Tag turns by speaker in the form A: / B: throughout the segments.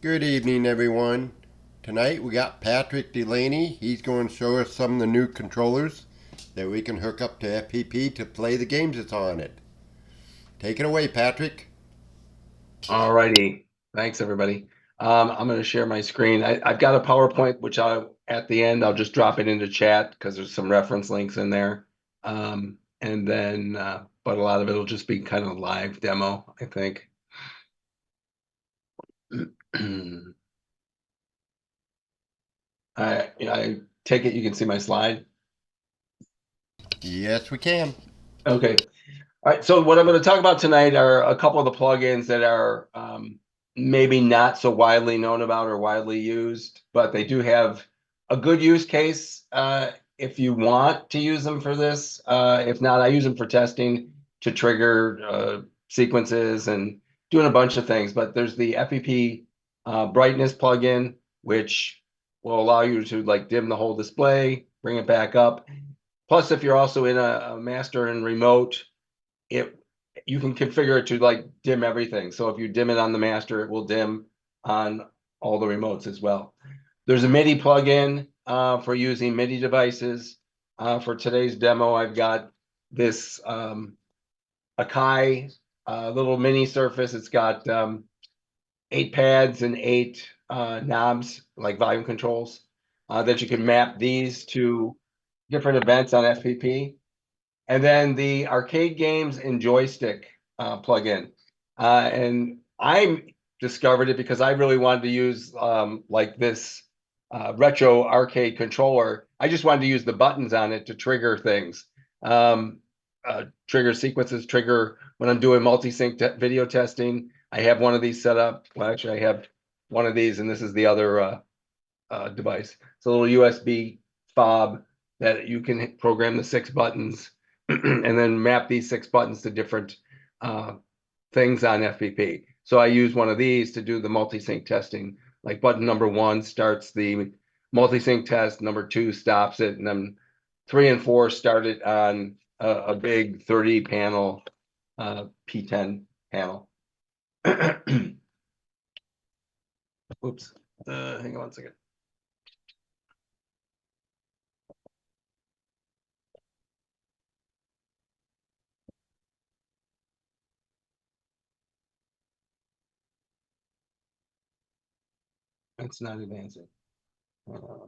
A: Good evening, everyone. Tonight we got Patrick Delaney. He's going to show us some of the new controllers that we can hook up to FPP to play the games that's on it. Take it away, Patrick.
B: All righty. Thanks, everybody. I'm going to share my screen. I've got a PowerPoint, which at the end, I'll just drop it into chat because there's some reference links in there. But a lot of it will just be kind of live demo, I think. I take it you can see my slide.
A: Yes, we can.
B: Okay. All right, so what I'm going to talk about tonight are a couple of the plugins that are maybe not so widely known about or widely used, but they do have a good use case if you want to use them for this. If not, I use them for testing to trigger sequences and doing a bunch of things. But there's the FPP brightness plugin, which will allow you to like dim the whole display, bring it back up. Plus, if you're also in a master and remote, it you can configure it to like dim everything. So if you dim it on the master, it will dim on all the remotes as well. There's a MIDI plugin for using MIDI devices. For today's demo, I've got this Akai little mini surface. It's got 8 pads and 8 knobs, like volume controls, that you can map these to different events on FPP. And then the arcade games and joystick plugin. And I discovered it because I really wanted to use like this retro arcade controller. I just wanted to use the buttons on it to trigger things, trigger sequences, trigger when I'm doing multi-sync video testing. I have one of these set up. Well, actually, I have one of these, and this is the other device. It's a little USB fob that you can program the 6 buttons and then map these 6 buttons to different things on FPP. So I use one of these to do the multi-sync testing. Like button number 1 starts the multi-sync test, number 2 stops it, and then 3 and 4 start it on a big 30 panel P10 panel. Oops, hang on one second. It's not advancing. All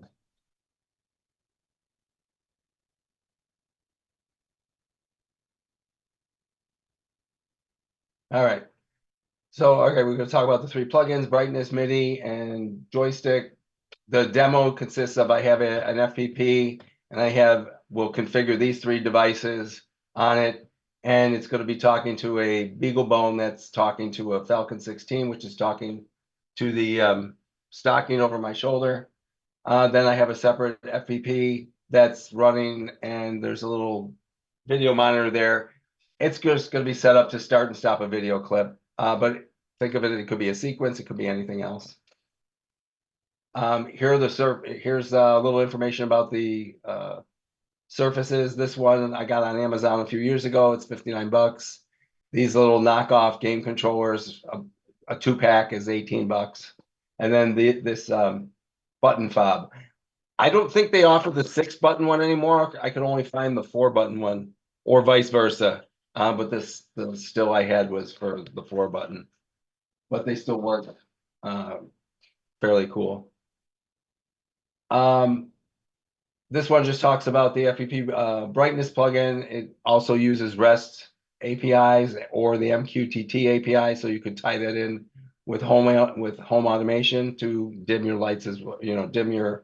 B: right. So, okay, we're going to talk about the 3 plugins, brightness, MIDI, and joystick. The demo consists of I have an FPP, and we'll configure these 3 devices on it, and it's going to be talking to a BeagleBone that's talking to a Falcon 16, which is talking to the stocking over my shoulder. Then I have a separate FPP that's running, and there's a little video monitor there. It's just going to be set up to start and stop a video clip. But think of it, it could be a sequence, it could be anything else. Here's a little information about the surfaces. This one I got on Amazon a few years ago. It's 59 bucks. These little knockoff game controllers, a 2-pack is 18 bucks. And then this button fob. I don't think they offer the 6-button one anymore. I could only find the 4-button one, or vice versa. But the still I had was for the 4-button, but they still work fairly cool. This one just talks about the FPP brightness plugin. It also uses REST APIs or the MQTT API, so you could tie that in with home automation to dim your lights as well, dim your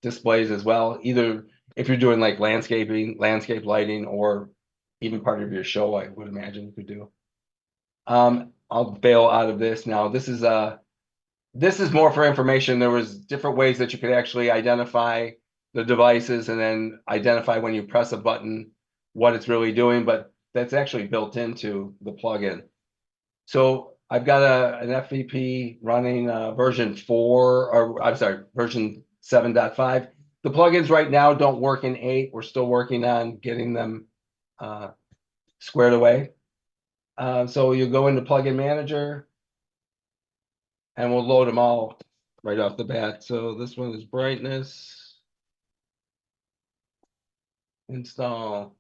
B: displays as well. Either if you're doing like landscape lighting, or even part of your show, I would imagine you could do. I'll bail out of this now. This is more for information. There was different ways that you could actually identify the devices and then identify when you press a button what it's really doing, but that's actually built into the plugin. So I've got an FPP running version 4, or I'm sorry, version 7.5. The plugins right now don't work in 8. We're still working on getting them squared away. So you go into Plugin Manager, and we'll load them all right off the bat. So this one is brightness. Install.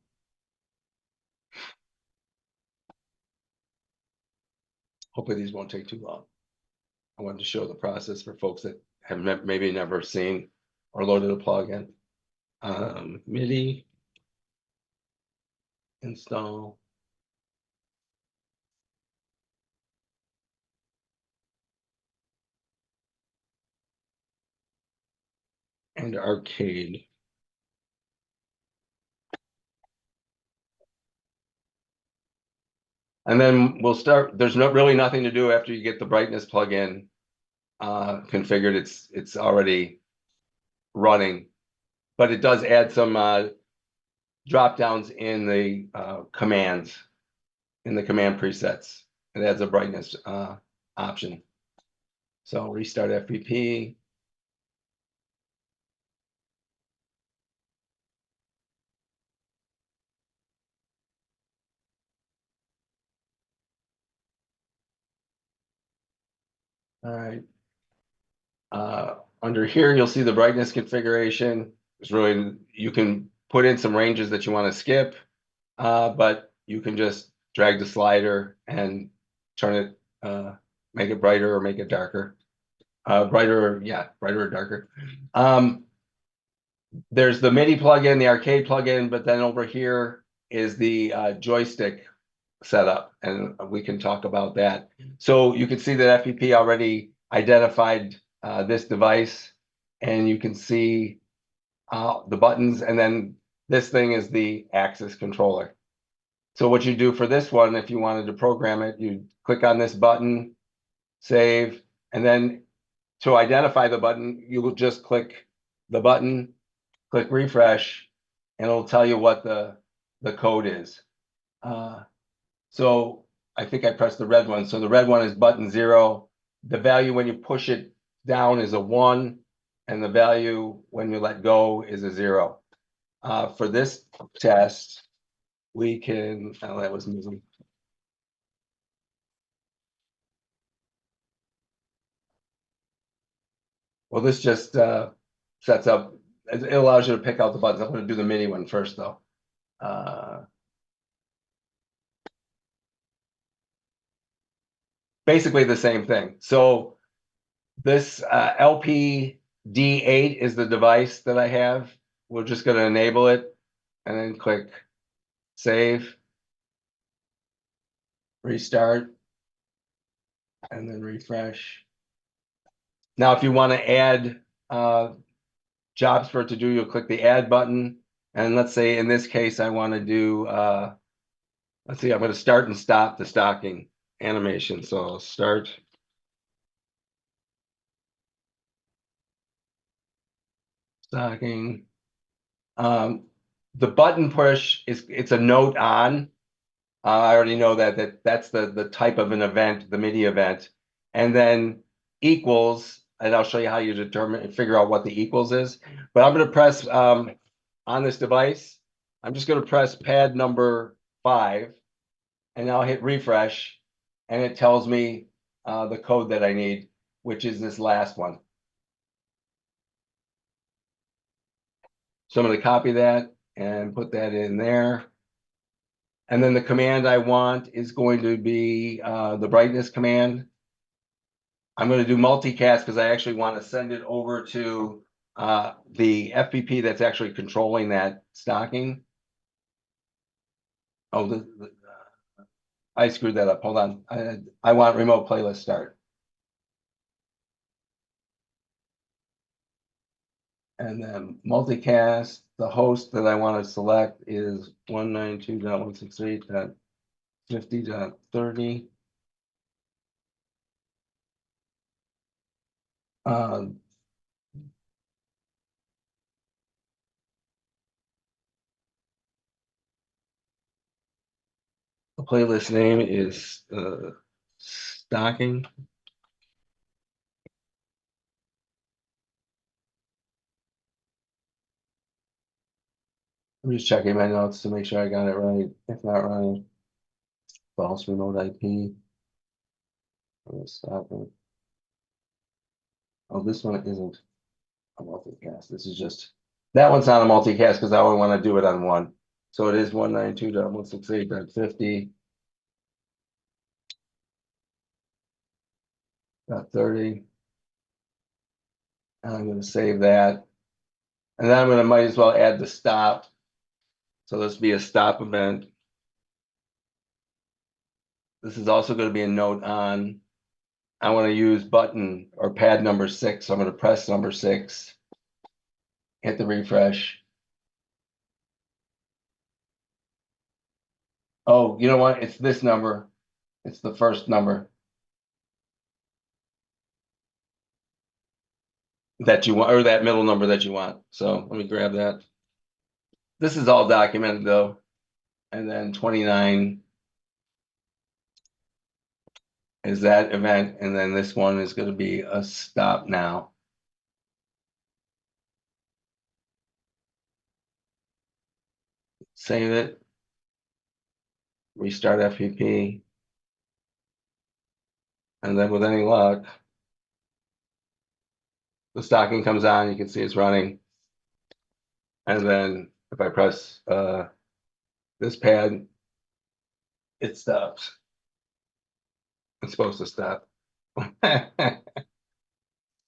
B: Hopefully these won't take too long. I wanted to show the process for folks that have maybe never seen or loaded a plugin. MIDI, install. And arcade. And then we'll start, there's really nothing to do after you get the brightness plugin configured. It's already running, but it does add some drop downs in the commands, in the command presets. It adds a brightness option. So restart FPP. All right. Under here, you'll see the brightness configuration. It's really, you can put in some ranges that you want to skip, but you can just drag the slider and turn it, make it brighter or make it darker. Brighter or darker. There's the MIDI plugin, the arcade plugin, but then over here is the joystick setup, and we can talk about that. So you can see that FPP already identified this device, and you can see the buttons, and then this thing is the axis controller. So what you do for this one, if you wanted to program it, you click on this button, save, and then to identify the button, you will just click the button, click refresh, and it'll tell you what the code is. So I think I pressed the red one. So the red one is button 0. The value when you push it down is a 1, and the value when you let go is a 0. For this test, we can, oh, that was moving. Well, this just sets up, it allows you to pick out the buttons. I'm going to do the mini one first, though. Basically the same thing. So this LPD8 is the device that I have. We're just going to enable it and then click save, restart, and then refresh. Now, if you want to add jobs for it to do, you'll click the add button. And let's say in this case, I want to do, let's see, I'm going to start and stop the stocking animation. So I'll start. Stocking. The button push it's a note on. I already know that's the type of an event, the MIDI event, and then equals, and I'll show you how you determine and figure out what the equals is. But I'm going to press on this device. I'm just going to press pad number 5, and I'll hit refresh, and it tells me the code that I need, which is this last one. So I'm going to copy that and put that in there. And then the command I want is going to be the brightness command. I'm going to do multicast because I actually want to send it over to the FPP that's actually controlling that stocking. Oh, I screwed that up. Hold on. I want remote playlist start. And then multicast, the host that I want to select is 192.168.50.30. The playlist name is stocking. I'm just checking my notes to make sure I got it right. If not right, false remote IP. Stocking. Oh, this one isn't a multicast. This is just, that one's not a multicast because I only want to do it on one. So it is 192.168.50. 30. And I'm going to save that. And then I'm going to might as well add the stop. So this will be a stop event. This is also going to be a note on. I want to use button or pad number 6. So I'm going to press number 6. Hit the refresh. Oh, you know what? It's this number. It's the first number that you want, or that middle number that you want. So let me grab that. This is all documented though. And then 29 is that event. And then this one is going to be a stop now. Save it. Restart FPP. And then with any luck, the stocking comes on, you can see it's running. And then if I press this pad, it stops. It's supposed to stop. I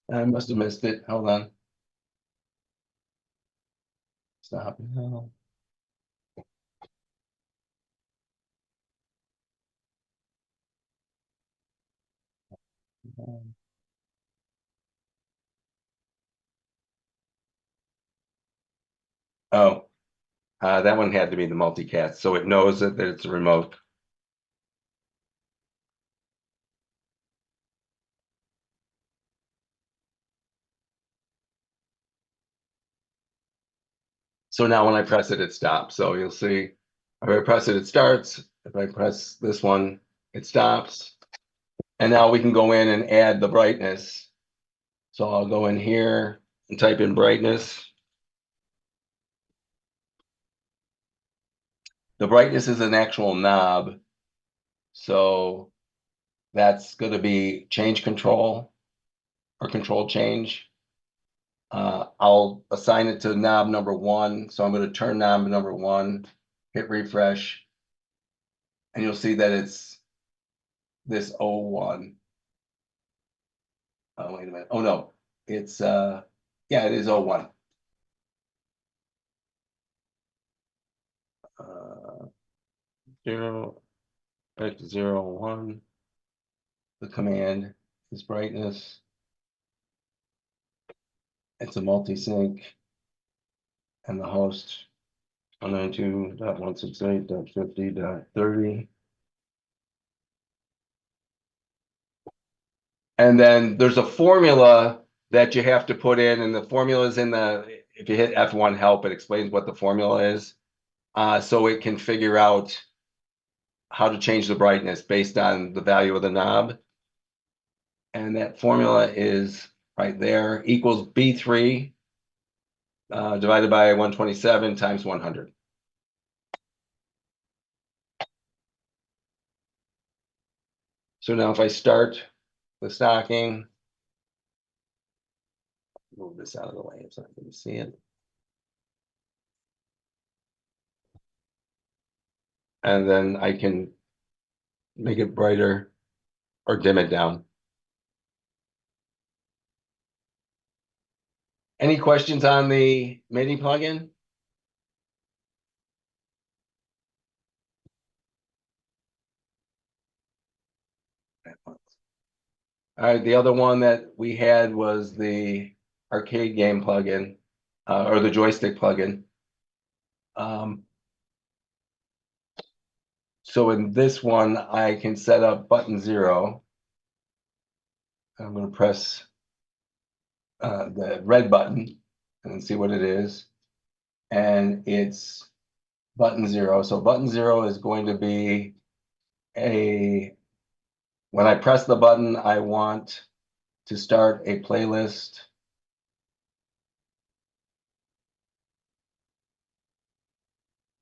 B: must have missed it. Hold on. Stop. No. Oh, that one had to be the multicast, so it knows that it's a remote. So now when I press it, it stops. So you'll see, if I press it, it starts. If I press this one, it stops. And now we can go in and add the brightness. So I'll go in here and type in brightness. The brightness is an actual knob. So that's going to be change control or control change. I'll assign it to knob number 1. So I'm going to turn knob number 1, hit refresh, and you'll see that it's this 01. Oh, wait a minute. Oh, no. It's, yeah, it is 01. 0, back to 0, 1. The command is brightness. It's a multi-sync. And the host 192.168.50.30. And then there's a formula that you have to put in, and the formula is in the, if you hit F1 help, it explains what the formula is. So it can figure out how to change the brightness based on the value of the knob. And that formula is right there, equals B3 divided by 127 times 100. So now if I start the stocking, move this out of the way so I can see it. And then I can make it brighter or dim it down. Any questions on the MIDI plugin? All right, the other one that we had was the arcade game plugin, or the joystick plugin. So in this one, I can set up button 0. I'm going to press the red button and see what it is. And it's button 0. So button 0 is going to be when I press the button, I want to start a playlist.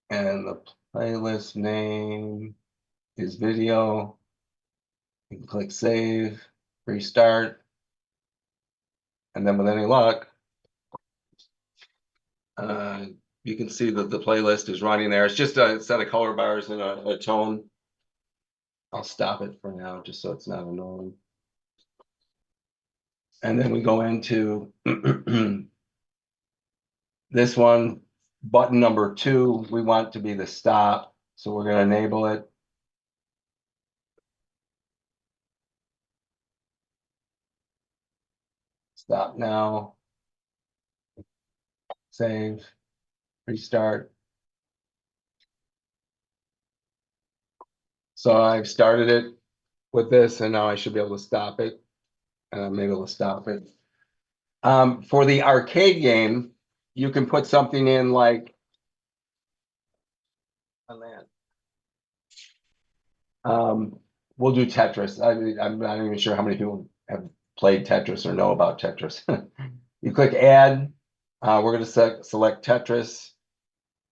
B: And the playlist name is video. You can click save, restart. And then with any luck, you can see that the playlist is running there. It's just a set of color bars and a tone. I'll stop it for now, just so it's not annoying. And then we go into this one, button number 2, we want to be the stop. So we're going to enable it. Stop now. Save. Restart. So I've started it with this, and now I should be able to stop it. Maybe able to stop it. For the arcade game, you can put something in like on that. We'll do Tetris. I'm not even sure how many people have played Tetris or know about Tetris. You click add. We're going to select Tetris.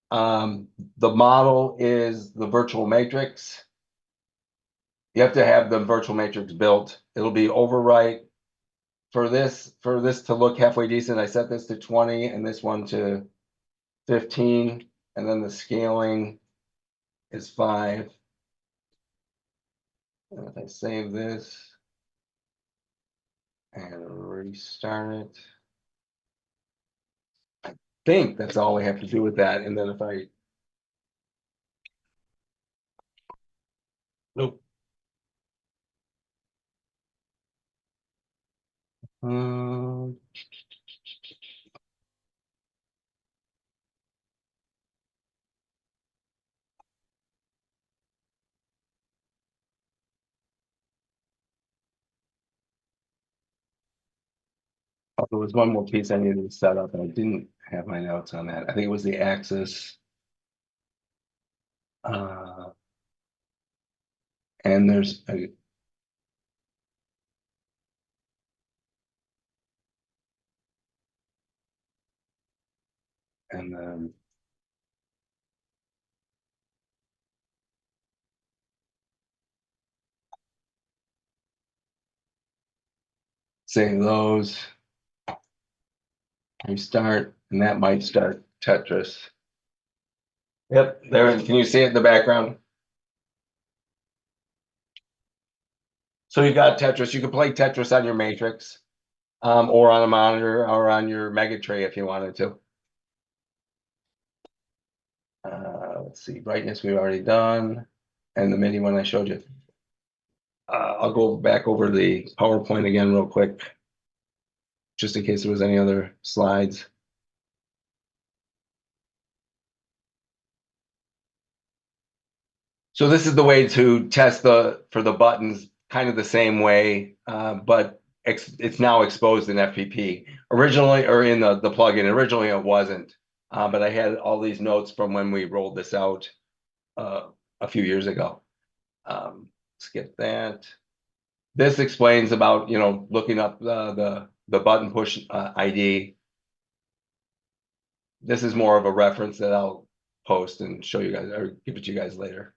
B: The model is the virtual matrix. You have to have the virtual matrix built. It'll be overwrite. For this to look halfway decent, I set this to 20 and this one to 15, and then the scaling is 5. And if I save this and restart it, I think that's all we have to do with that. And then if I nope. There was one more piece I needed to set up, and I didn't have my notes on that. I think it was the axis. And there's a and then save those. Restart, and that might start Tetris. Yep, there. Can you see it in the background? So you got Tetris. You can play Tetris on your Matrix, or on a monitor, or on your Mega Tray if you wanted to. Let's see, brightness we've already done, and the MIDI one I showed you. I'll go back over the PowerPoint again real quick, just in case there was any other slides. So this is the way to test for the buttons, kind of the same way, but it's now exposed in FPP. Originally, or in the plugin, originally it wasn't, but I had all these notes from when we rolled this out a few years ago. Skip that. This explains about, looking up the button push ID. This is more of a reference that I'll post and show you guys, or give it to you guys later.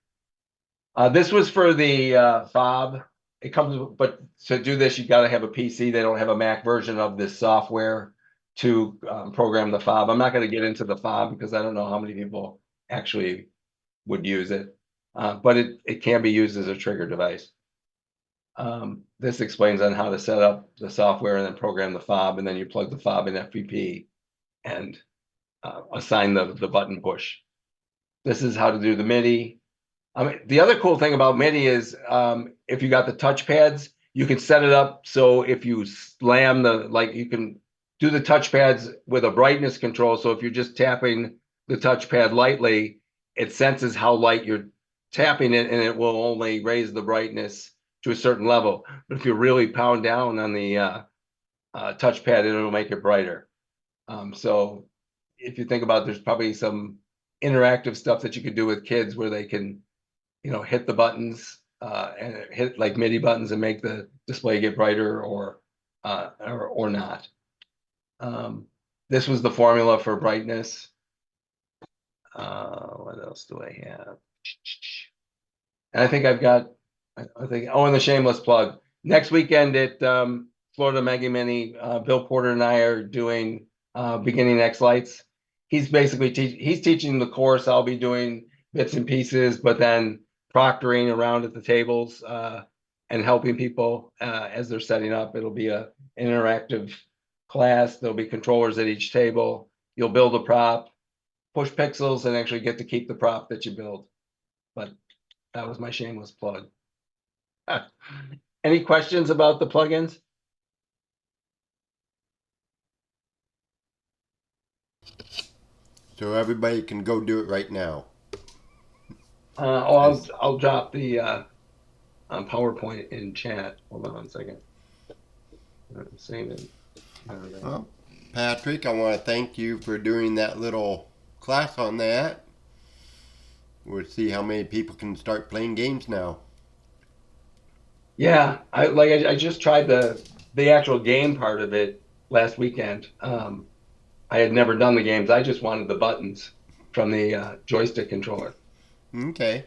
B: This was for the fob. It comes, but to do this, you got to have a PC. They don't have a Mac version of this software to program the fob. I'm not going to get into the fob because I don't know how many people actually would use it, but it can be used as a trigger device. This explains on how to set up the software and then program the fob, and then you plug the fob in FPP and assign the button push. This is how to do the MIDI. I mean, the other cool thing about MIDI is if you got the touchpads, you can set it up so if you slam you can do the touchpads with a brightness control. So if you're just tapping the touchpad lightly, it senses how light you're tapping it, and it will only raise the brightness to a certain level. But if you really pound down on the touchpad, it'll make it brighter. So if you think about it, there's probably some interactive stuff that you could do with kids where they can hit the buttons and hit like MIDI buttons and make the display get brighter or not. This was the formula for brightness. What else do I have? And I think I've got, and the shameless plug. Next weekend at Florida Mega Mini, Bill Porter and I are doing beginning xLights. He's basically he's teaching the course. I'll be doing bits and pieces, but then proctoring around at the tables and helping people as they're setting up. It'll be an interactive class. There'll be controllers at each table. You'll build a prop, push pixels, and actually get to keep the prop that you build. But that was my shameless plug. Any questions about the plugins?
A: So everybody can go do it right now.
B: I'll drop the PowerPoint in chat. Hold on 1 second. Save it.
A: Well, Patrick, I want to thank you for doing that little class on that. We'll see how many people can start playing games now.
B: Yeah, I just tried the actual game part of it last weekend. I had never done the games. I just wanted the buttons from the joystick controller.
A: Okay.